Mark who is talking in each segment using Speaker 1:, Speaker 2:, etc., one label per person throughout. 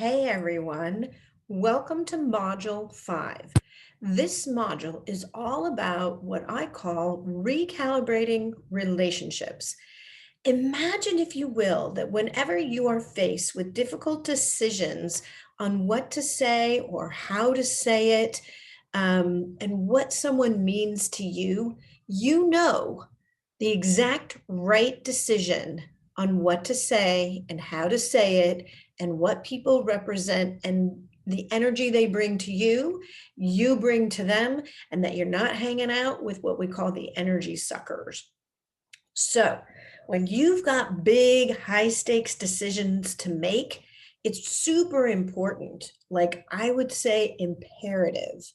Speaker 1: Hey everyone, welcome to Module 5. This module is all about what I call recalibrating relationships. Imagine, if you will, that whenever you are faced with difficult decisions on what to say or how to say it, and what someone means to you, you know the exact right decision on what to say and how to say it and what people represent and the energy they bring to you, you bring to them, and that you're not hanging out with what we call the energy suckers. So, when you've got big, high stakes decisions to make, it's super important, like I would say imperative,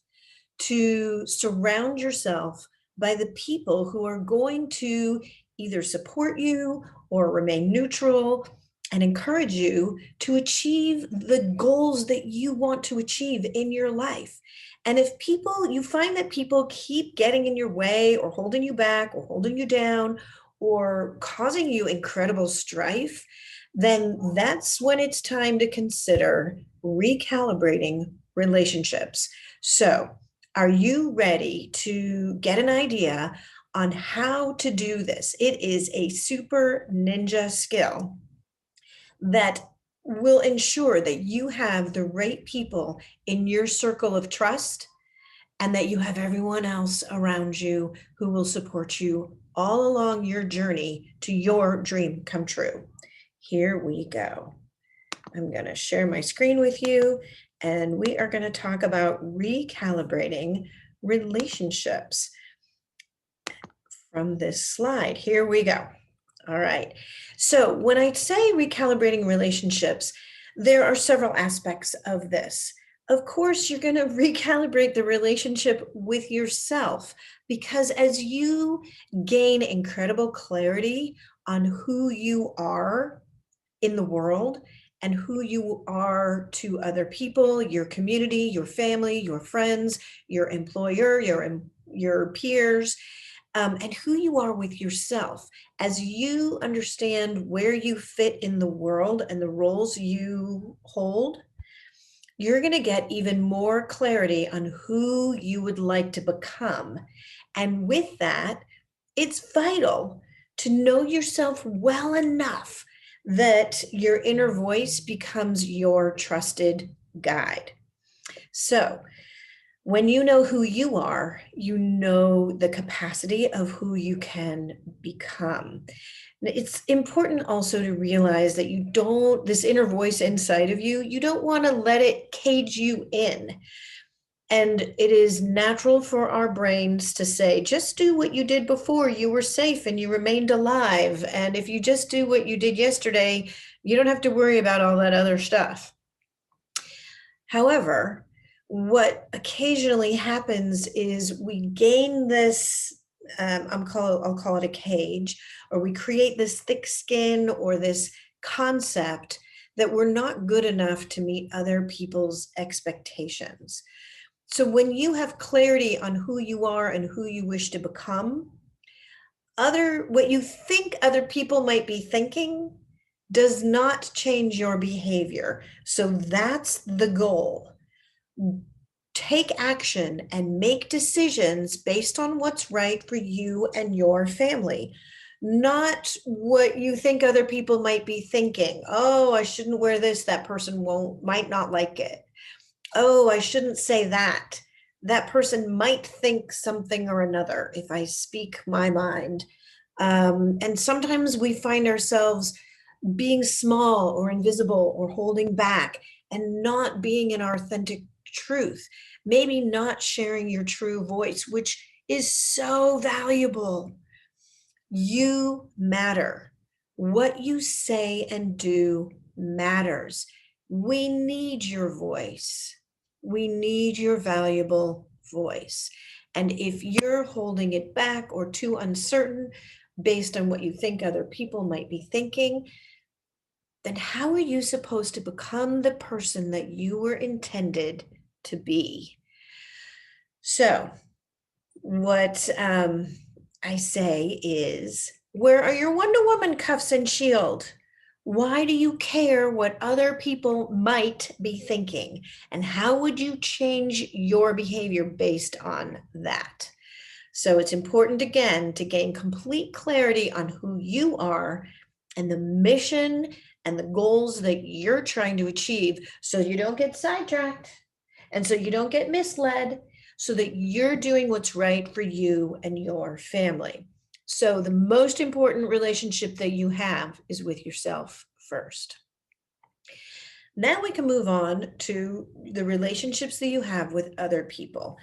Speaker 1: to surround yourself by the people who are going to either support you or remain neutral and encourage you to achieve the goals that you want to achieve in your life. And if you find that people keep getting in your way or holding you back or holding you down or causing you incredible strife, then that's when it's time to consider recalibrating relationships. So, are you ready to get an idea on how to do this? It is a super ninja skill that will ensure that you have the right people in your circle of trust and that you have everyone else around you who will support you all along your journey to your dream come true. Here we go. I'm going to share my screen with you, and we are going to talk about recalibrating relationships from this slide. Here we go. All right. So when I say recalibrating relationships, there are several aspects of this. Of course, you're going to recalibrate the relationship with yourself, because as you gain incredible clarity on who you are in the world and who you are to other people, your community, your family, your friends, your employer, your peers, and who you are with yourself. As you understand where you fit in the world and the roles you hold, you're going to get even more clarity on who you would like to become. And with that, it's vital to know yourself well enough that your inner voice becomes your trusted guide. So, when you know who you are, you know the capacity of who you can become. It's important also to realize that this inner voice inside of you, you don't want to let it cage you in. And it is natural for our brains to say, just do what you did before. You were safe and you remained alive. And if you just do what you did yesterday, you don't have to worry about all that other stuff. However, what occasionally happens is we gain this, I'll call it a cage, or we create this thick skin or this concept that we're not good enough to meet other people's expectations. So when you have clarity on who you are and who you wish to become, what you think other people might be thinking does not change your behavior. So that's the goal. Take action and make decisions based on what's right for you and your family, not what you think other people might be thinking. Oh, I shouldn't wear this. That person might not like it. Oh, I shouldn't say that. That person might think something or another if I speak my mind. And sometimes we find ourselves being small or invisible or holding back and not being in our authentic truth, maybe not sharing your true voice, which is so valuable. You matter. What you say and do matters. We need your voice. We need your valuable voice. And if you're holding it back or too uncertain based on what you think other people might be thinking, then how are you supposed to become the person that you were intended to be? So, what I say is, where are your Wonder Woman cuffs and shield? Why do you care what other people might be thinking? And how would you change your behavior based on that? So it's important, again, to gain complete clarity on who you are and the mission and the goals that you're trying to achieve, so you don't get sidetracked and so you don't get misled, so that you're doing what's right for you and your family. So the most important relationship that you have is with yourself first. Now we can move on to the relationships that you have with other people.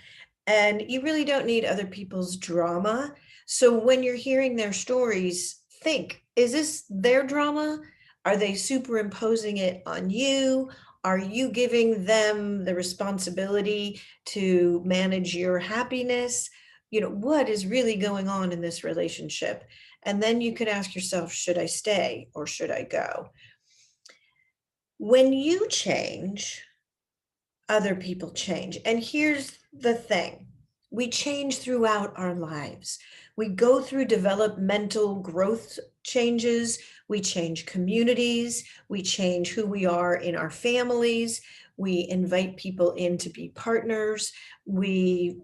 Speaker 1: And you really don't need other people's drama. So when you're hearing their stories, think, is this their drama? Are they superimposing it on you? Are you giving them the responsibility to manage your happiness? What is really going on in this relationship? And then you could ask yourself, should I stay or should I go? When you change, other people change. And here's the thing, we change throughout our lives. We go through developmental growth changes, we change communities, we change who we are in our families, we invite people in to be partners, we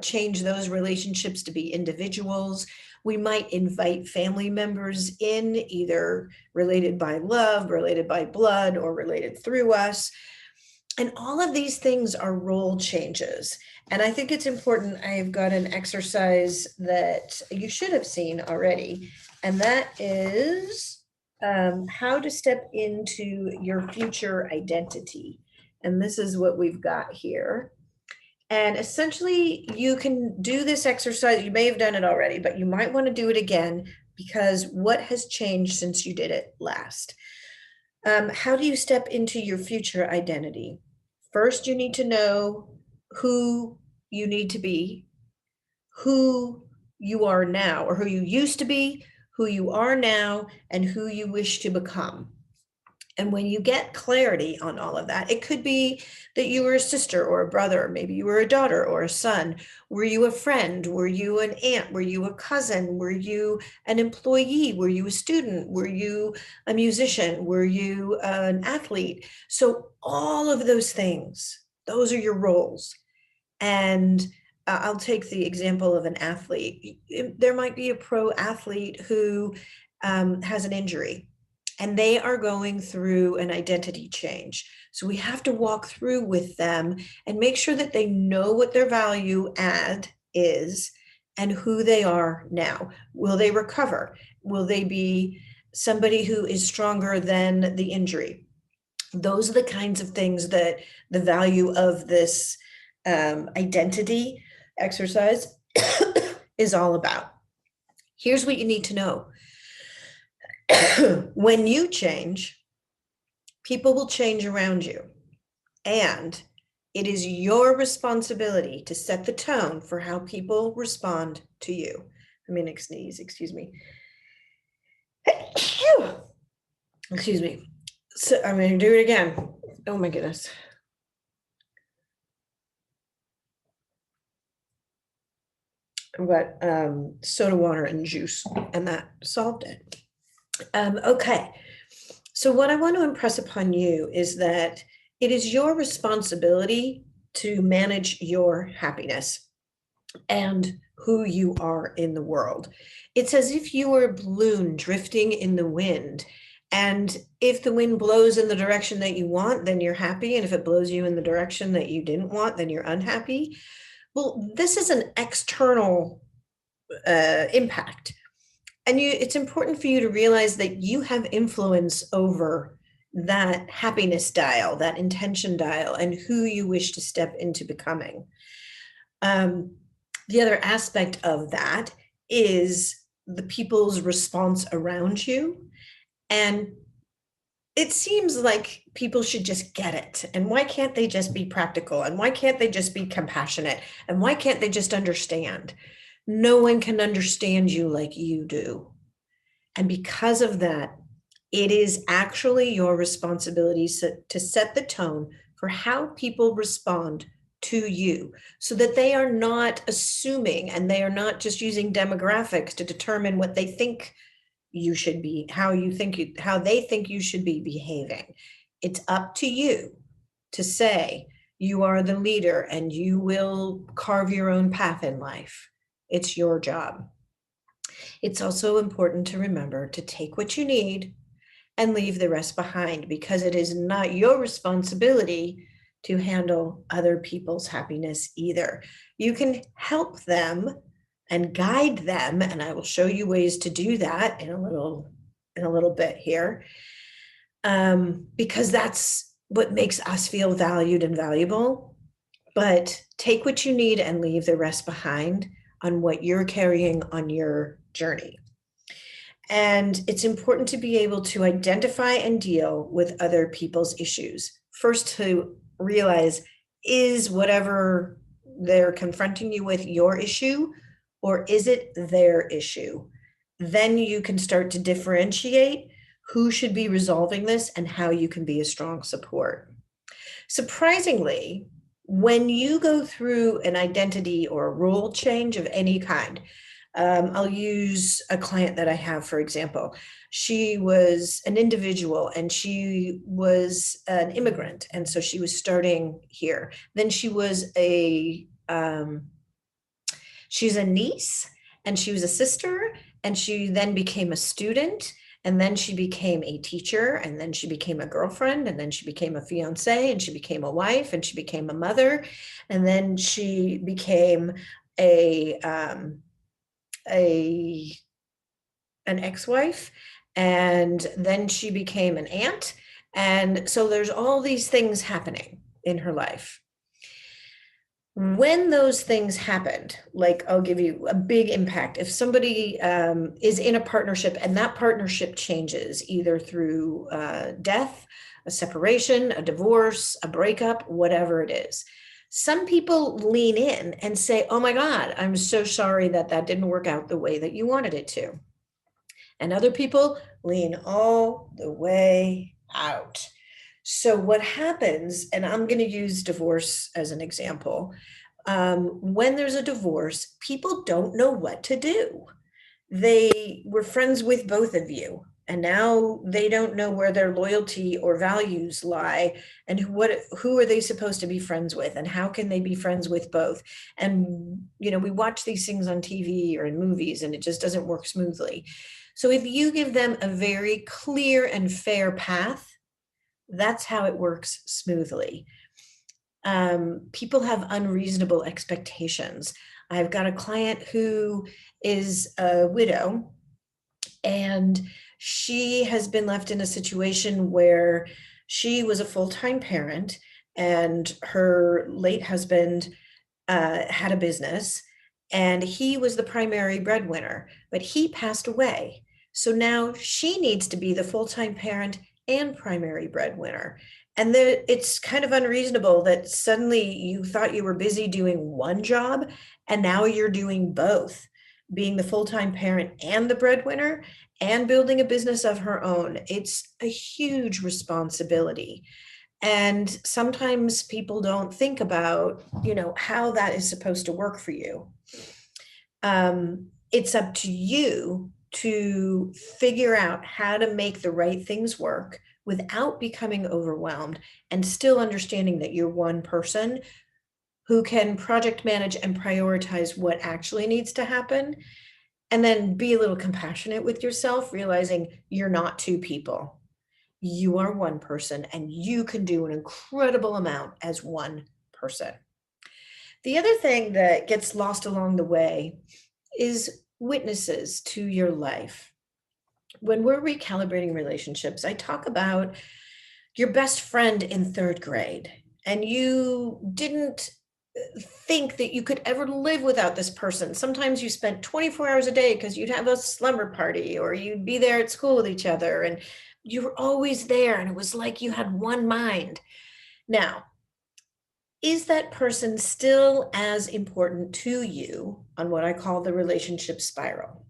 Speaker 1: change those relationships to be individuals. We might invite family members in, either related by love, related by blood, or related through us. And all of these things are role changes. And I think it's important. I've got an exercise that you should have seen already, and that is how to step into your future identity. And this is what we've got here. And essentially, you can do this exercise. You may have done it already, but you might want to do it again, because what has changed since you did it last? How do you step into your future identity? First, you need to know who you need to be, who you are now, or who you used to be, who you are now, and who you wish to become. And when you get clarity on all of that, it could be that you were a sister or a brother, maybe you were a daughter or a son. Were you a friend? Were you an aunt? Were you a cousin? Were you an employee? Were you a student? Were you a musician? Were you an athlete? So all of those things, those are your roles. And I'll take the example of an athlete. There might be a pro athlete who has an injury, and they are going through an identity change. So we have to walk through with them and make sure that they know what their value add is and who they are now. Will they recover? Will they be somebody who is stronger than the injury? Those are the kinds of things that the value of this identity exercise is all about. Here's what you need to know. When you change, people will change around you, and it is your responsibility to set the tone for how people respond to you. I'm gonna sneeze, excuse me. Excuse me. So I'm gonna do it again. Oh my goodness. I've got soda water and juice, and that solved it. Okay, so what I want to impress upon you is that it is your responsibility to manage your happiness and who you are in the world. It's as if you were a balloon drifting in the wind. And if the wind blows in the direction that you want, then you're happy. And if it blows you in the direction that you didn't want, then you're unhappy. Well, this is an external impact. And it's important for you to realize that you have influence over that happiness dial, that intention dial, and who you wish to step into becoming. The other aspect of that is the people's response around you. And it seems like people should just get it. And why can't they just be practical? And why can't they just be compassionate? And why can't they just understand? No one can understand you like you do. And because of that, it is actually your responsibility to set the tone for how people respond to you, so that they are not assuming and they are not just using demographics to determine what they think you should be, how they think you should be behaving. It's up to you to say you are the leader and you will carve your own path in life. It's your job. It's also important to remember to take what you need and leave the rest behind, because it is not your responsibility to handle other people's happiness either. You can help them and guide them, and I will show you ways to do that in a little bit here, because that's what makes us feel valued and valuable. But take what you need and leave the rest behind on what you're carrying on your journey. And it's important to be able to identify and deal with other people's issues. First, to realize, is whatever they're confronting you with your issue, or is it their issue? Then you can start to differentiate who should be resolving this and how you can be a strong support. Surprisingly, when you go through an identity or a role change of any kind, I'll use a client that I have, for example. She was an individual and she was an immigrant. And so she was starting here. Then she's a niece and she was a sister, and she then became a student, and then she became a teacher, and then she became a girlfriend, and then she became a fiance, and she became a wife, and she became a mother, and then she became a an ex-wife, and then she became an aunt. And so there's all these things happening in her life. When those things happened, like, I'll give you a big impact. If somebody is in a partnership and that partnership changes either through death, a separation, a divorce, a breakup, whatever it is, some people lean in and say, oh my God, I'm so sorry that that didn't work out the way that you wanted it to. And other people lean all the way out. So what happens, and I'm going to use divorce as an example, when there's a divorce, people don't know what to do. They were friends with both of you, and now they don't know where their loyalty or values lie, and who are they supposed to be friends with, and how can they be friends with both? And we watch these things on TV or in movies, and it just doesn't work smoothly. So if you give them a very clear and fair path, that's how it works smoothly. People have unreasonable expectations. I've got a client who is a widow, and she has been left in a situation where she was a full-time parent, and her late husband had a business, and he was the primary breadwinner, but he passed away. So now she needs to be the full-time parent and primary breadwinner. And it's kind of unreasonable that suddenly you thought you were busy doing one job and now you're doing both, being the full-time parent and the breadwinner and building a business of her own. It's a huge responsibility. And sometimes people don't think about, how that is supposed to work for you. It's up to you to figure out how to make the right things work without becoming overwhelmed, and still understanding that you're one person who can project manage and prioritize what actually needs to happen. And then be a little compassionate with yourself, realizing you're not two people. You are one person, and you can do an incredible amount as one person. The other thing that gets lost along the way is witnesses to your life. When we're recalibrating relationships, I talk about your best friend in third grade, and you didn't think that you could ever live without this person. Sometimes you spent 24 hours a day because you'd have a slumber party, or you'd be there at school with each other, and you were always there, and it was like you had one mind. Now, is that person still as important to you on what I call the relationship spiral?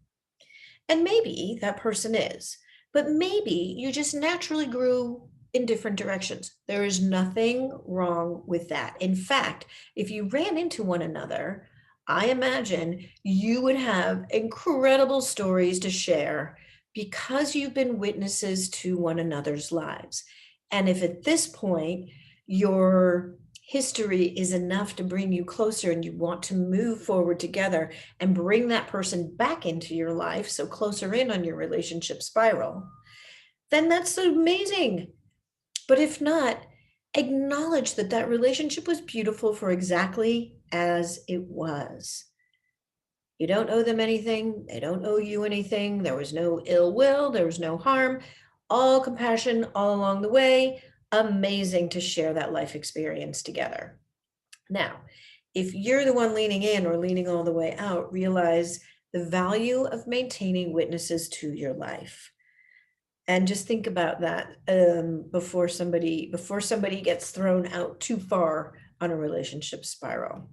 Speaker 1: And maybe that person is, but maybe you just naturally grew in different directions. There is nothing wrong with that. In fact, if you ran into one another, I imagine you would have incredible stories to share because you've been witnesses to one another's lives. And if at this point your history is enough to bring you closer and you want to move forward together and bring that person back into your life, so closer in on your relationship spiral, then that's amazing. But if not, acknowledge that that relationship was beautiful for exactly as it was. You don't owe them anything. They don't owe you anything. There was no ill will. There was no harm. All compassion all along the way. Amazing to share that life experience together. Now, if you're the one leaning in or leaning all the way out, realize the value of maintaining witnesses to your life. And just think about that before somebody gets thrown out too far on a relationship spiral.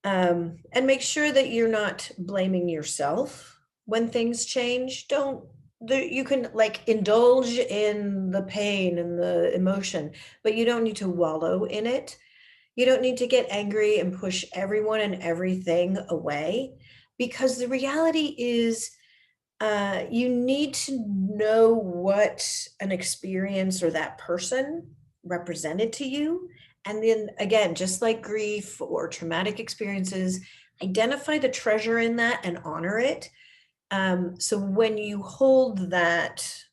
Speaker 1: And make sure that you're not blaming yourself when things change. You can like indulge in the pain and the emotion, but you don't need to wallow in it. You don't need to get angry and push everyone and everything away, because the reality is you need to know what an experience or that person represented to you. And then again, just like grief or traumatic experiences, identify the treasure in that and honor it. So when you hold that,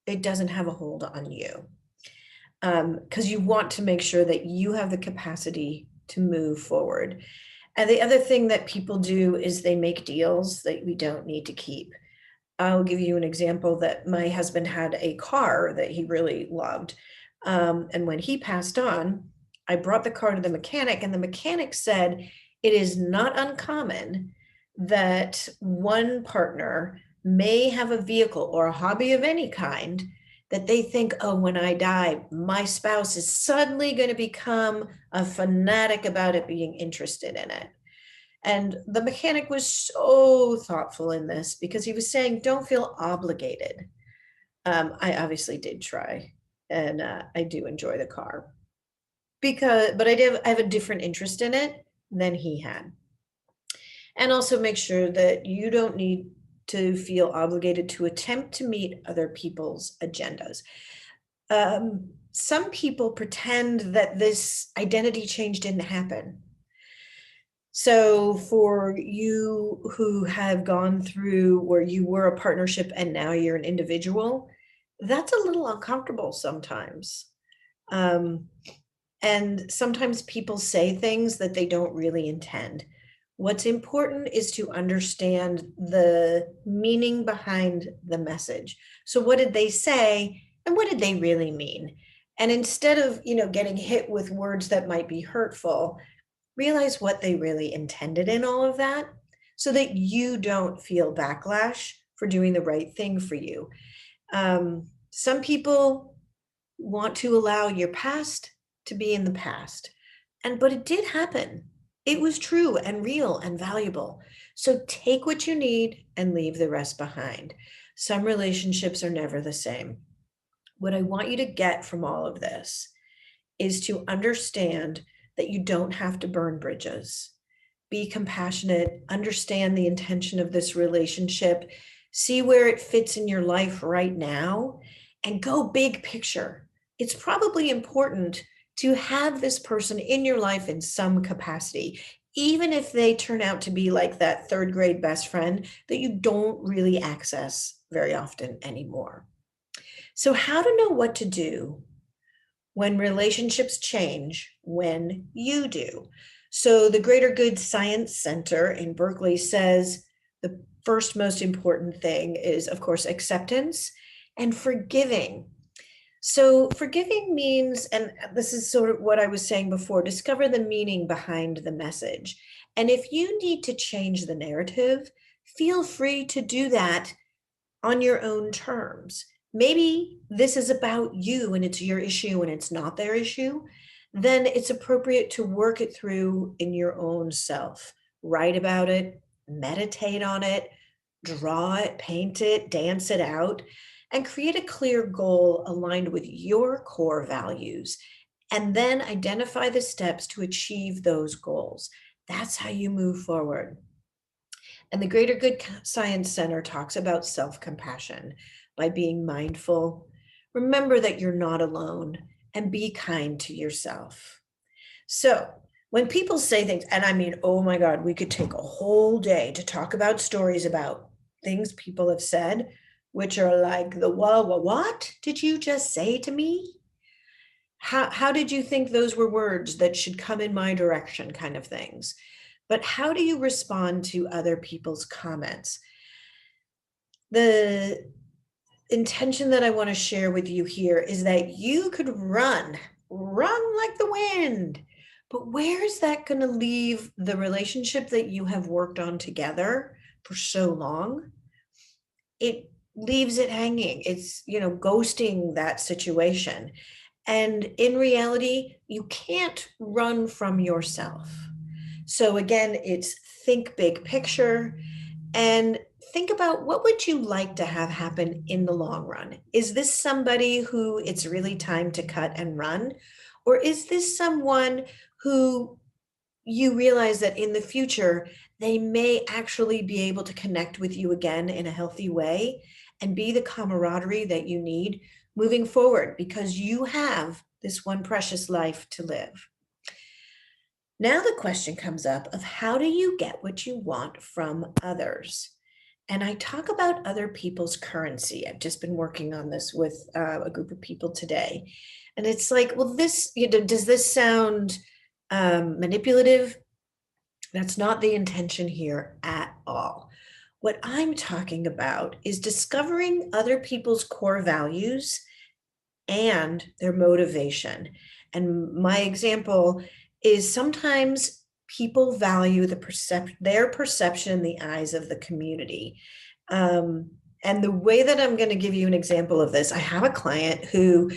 Speaker 1: it doesn't have a hold on you. Because you want to make sure that you have the capacity to move forward. And the other thing that people do is they make deals that we don't need to keep. I'll give you an example that my husband had a car that he really loved. And when he passed on, I brought the car to the mechanic, and the mechanic said it is not uncommon that one partner may have a vehicle or a hobby of any kind that they think, oh, when I die, my spouse is suddenly going to become a fanatic about it, being interested in it. And the mechanic was so thoughtful in this because he was saying, don't feel obligated. I obviously did try, and I do enjoy the car but I have a different interest in it than he had. And also make sure that you don't need to feel obligated to attempt to meet other people's agendas. Some people pretend that this identity change didn't happen. So for you who have gone through where you were a partnership and now you're an individual, that's a little uncomfortable sometimes. And sometimes people say things that they don't really intend. What's important is to understand the meaning behind the message. So what did they say and what did they really mean? And instead of, getting hit with words that might be hurtful, realize what they really intended in all of that so that you don't feel backlash for doing the right thing for you. Some people want to allow your past to be in the past, but it did happen. It was true and real and valuable. So take what you need and leave the rest behind. Some relationships are never the same. What I want you to get from all of this is to understand that you don't have to burn bridges. Be compassionate, understand the intention of this relationship, see where it fits in your life right now, and go big picture. It's probably important to have this person in your life in some capacity, even if they turn out to be like that third grade best friend that you don't really access very often anymore. So how to know what to do when relationships change when you do. So the Greater Good Science Center in Berkeley says the first most important thing is, of course, acceptance and forgiving. So forgiving means, and this is sort of what I was saying before, discover the meaning behind the message. And if you need to change the narrative, feel free to do that on your own terms. Maybe this is about you and it's your issue and it's not their issue. Then it's appropriate to work it through in your own self. Write about it, meditate on it, draw it, paint it, dance it out, and create a clear goal aligned with your core values. And then identify the steps to achieve those goals. That's how you move forward. And the Greater Good Science Center talks about self-compassion by being mindful. Remember that you're not alone and be kind to yourself. So when people say things, and I mean, oh my God, we could take a whole day to talk about stories about things people have said, which are like the, well, what did you just say to me? How did you think those were words that should come in my direction kind of things? But how do you respond to other people's comments? The intention that I want to share with you here is that you could run like the wind. But where is that going to leave the relationship that you have worked on together for so long? It leaves it hanging. It's, ghosting that situation. And in reality, you can't run from yourself. So again, it's think big picture and think about what would you like to have happen in the long run? Is this somebody who it's really time to cut and run? Or is this someone who you realize that in the future, they may actually be able to connect with you again in a healthy way and be the camaraderie that you need moving forward because you have this one precious life to live. Now the question comes up of how do you get what you want from others? And I talk about other people's currency. I've just been working on this with a group of people today. And it's like, well, does this sound manipulative? That's not the intention here at all. What I'm talking about is discovering other people's core values and their motivation. And my example is sometimes people value their perception in the eyes of the community. And the way that I'm going to give you an example of this, I have a client who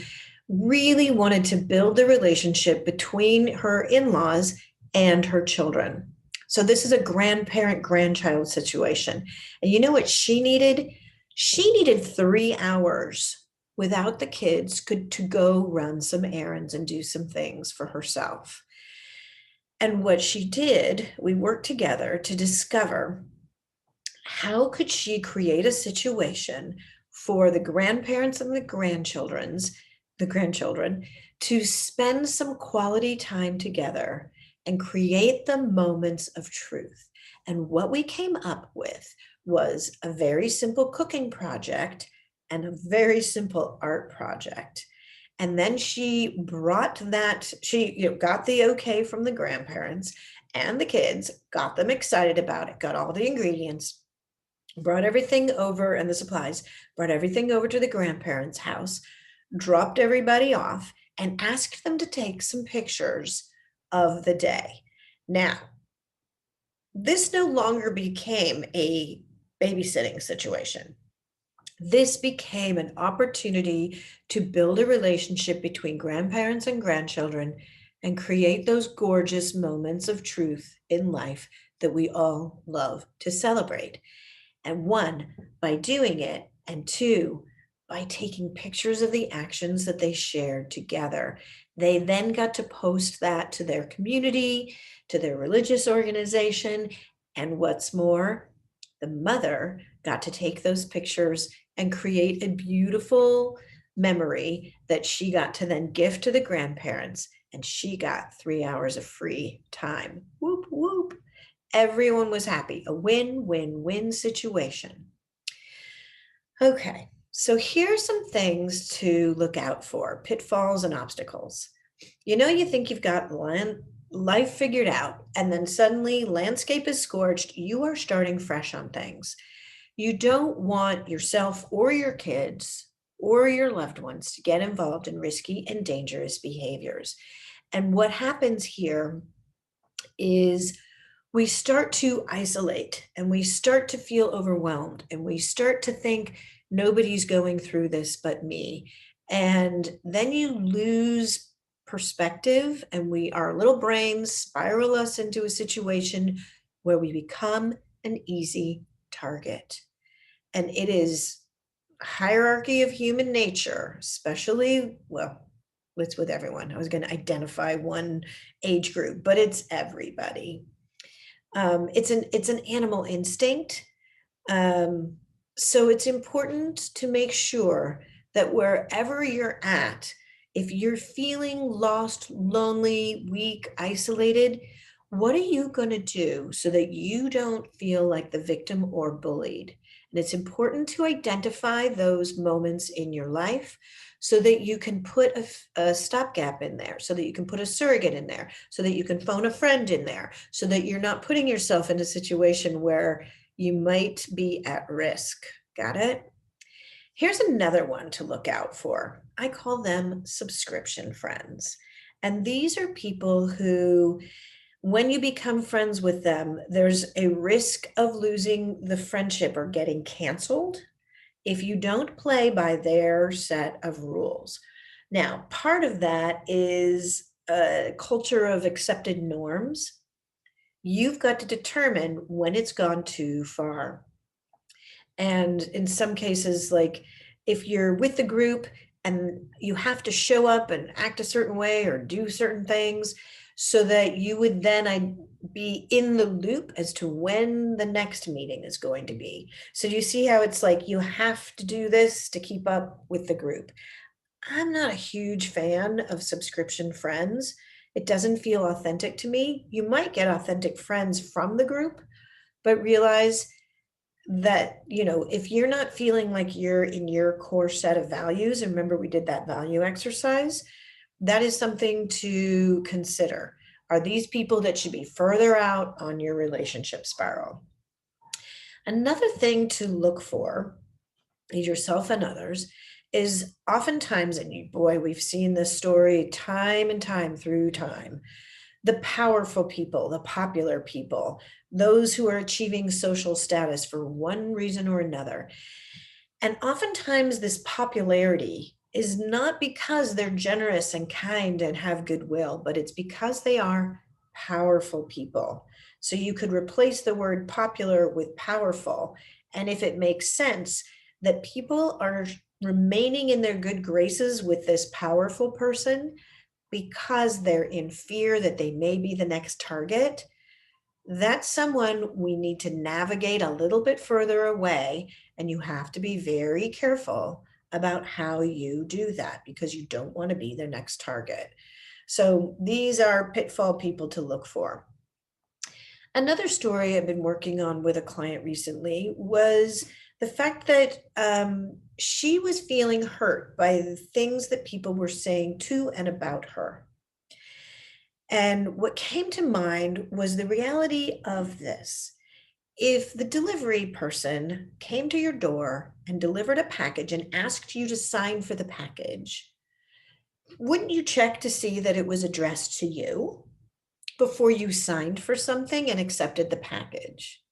Speaker 1: really wanted to build the relationship between her in-laws and her children. So this is a grandparent-grandchild situation. And you know what she needed? She needed 3 hours without the kids to go run some errands and do some things for herself. And what she did, we worked together to discover how could she create a situation for the grandparents and the grandchildren to spend some quality time together and create the moments of truth. And what we came up with was a very simple cooking project and a very simple art project. And then she brought that, she got the okay from the grandparents and the kids, got them excited about it, got all the ingredients, brought everything over and the supplies, brought everything over to the grandparents' house, dropped everybody off, and asked them to take some pictures of the day. Now, this no longer became a babysitting situation. This became an opportunity to build a relationship between grandparents and grandchildren and create those gorgeous moments of truth in life that we all love to celebrate. And one, by doing it, and two, by taking pictures of the actions that they shared together. They then got to post that to their community, to their religious organization, and what's more, the mother got to take those pictures and create a beautiful memory that she got to then gift to the grandparents, and she got 3 hours of free time. Whoop, whoop. Everyone was happy. A win-win-win situation. Okay, so here's some things to look out for, pitfalls and obstacles. You think you've got life figured out, and then suddenly landscape is scorched. You are starting fresh on things. You don't want yourself or your kids or your loved ones to get involved in risky and dangerous behaviors. And what happens here is we start to isolate and we start to feel overwhelmed and we start to think nobody's going through this but me. And then you lose perspective and our little brains spiral us into a situation where we become an easy target. And it is hierarchy of human nature, especially, well, it's with everyone. I was going to identify one age group, but it's everybody. It's an animal instinct. Um, so it's important to make sure that wherever you're at, if you're feeling lost, lonely, weak, isolated, what are you going to do so that you don't feel like the victim or bullied? And it's important to identify those moments in your life so that you can put a stopgap in there, so that you can put a surrogate in there, so that you can phone a friend in there, so that you're not putting yourself in a situation where you might be at risk. Got it? Here's another one to look out for. I call them subscription friends. And these are people who, when you become friends with them, there's a risk of losing the friendship or getting canceled if you don't play by their set of rules. Now, part of that is a culture of accepted norms. You've got to determine when it's gone too far. And in some cases, like if you're with the group and you have to show up and act a certain way or do certain things so that you would then be in the loop as to when the next meeting is going to be. So do you see how it's like you have to do this to keep up with the group? I'm not a huge fan of subscription friends. It doesn't feel authentic to me. You might get authentic friends from the group, but realize that, if you're not feeling like you're in your core set of values, and remember we did that value exercise, that is something to consider. Are these people that should be further out on your relationship spiral? Another thing to look for, yourself and others, is oftentimes, and boy, we've seen this story time and time through time, the powerful people, the popular people, those who are achieving social status for one reason or another. And oftentimes, this popularity is not because they're generous and kind and have goodwill, but it's because they are powerful people. So you could replace the word popular with powerful. And if it makes sense that people are remaining in their good graces with this powerful person because they're in fear that they may be the next target, that's someone we need to navigate a little bit further away. And you have to be very careful about how you do that because you don't want to be their next target. So these are pitfall people to look for. Another story I've been working on with a client recently was the fact that she was feeling hurt by the things that people were saying to and about her. And what came to mind was the reality of this. If the delivery person came to your door and delivered a package and asked you to sign for the package, wouldn't you check to see that it was addressed to you before you signed for something and accepted the package?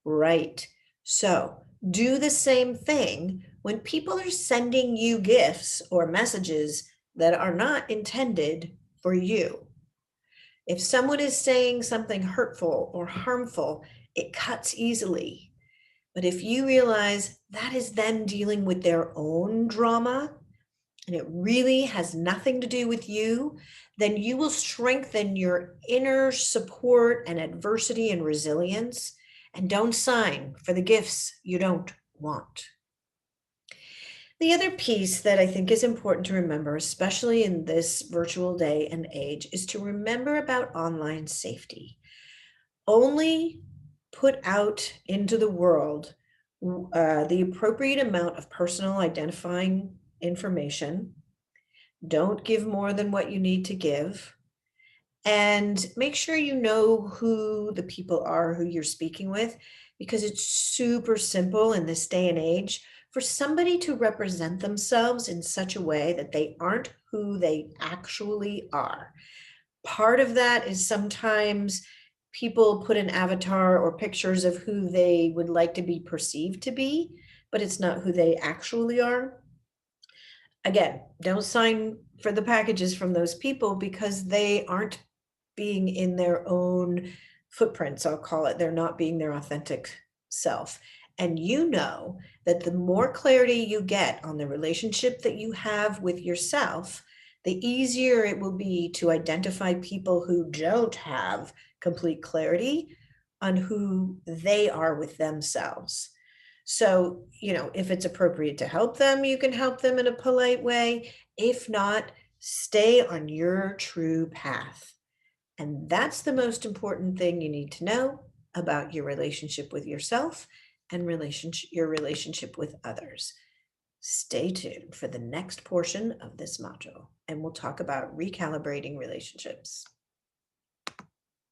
Speaker 1: Right. So do the same thing when people are sending you gifts or messages that are not intended for you. If someone is saying something hurtful or harmful, it cuts easily. But if you realize that is them dealing with their own drama and it really has nothing to do with you, then you will strengthen your inner support and adversity and resilience. And don't sign for the gifts you don't want. The other piece that I think is important to remember, especially in this virtual day and age, is to remember about online safety. Only put out into the world the appropriate amount of personal identifying information. Don't give more than what you need to give. And make sure you know who the people are who you're speaking with, because it's super simple in this day and age for somebody to represent themselves in such a way that they aren't who they actually are. Part of that is sometimes people put an avatar or pictures of who they would like to be perceived to be, but it's not who they actually are. Again, don't sign for the packages from those people because they aren't being in their own footprints, I'll call it. They're not being their authentic self. And you know that the more clarity you get on the relationship that you have with yourself, the easier it will be to identify people who don't have complete clarity on who they are with themselves. So, if it's appropriate to help them, you can help them in a polite way. If not, stay on your true path. And that's the most important thing you need to know about your relationship with yourself and your relationship with others. Stay tuned for the next portion of this module, and we'll talk about recalibrating relationships.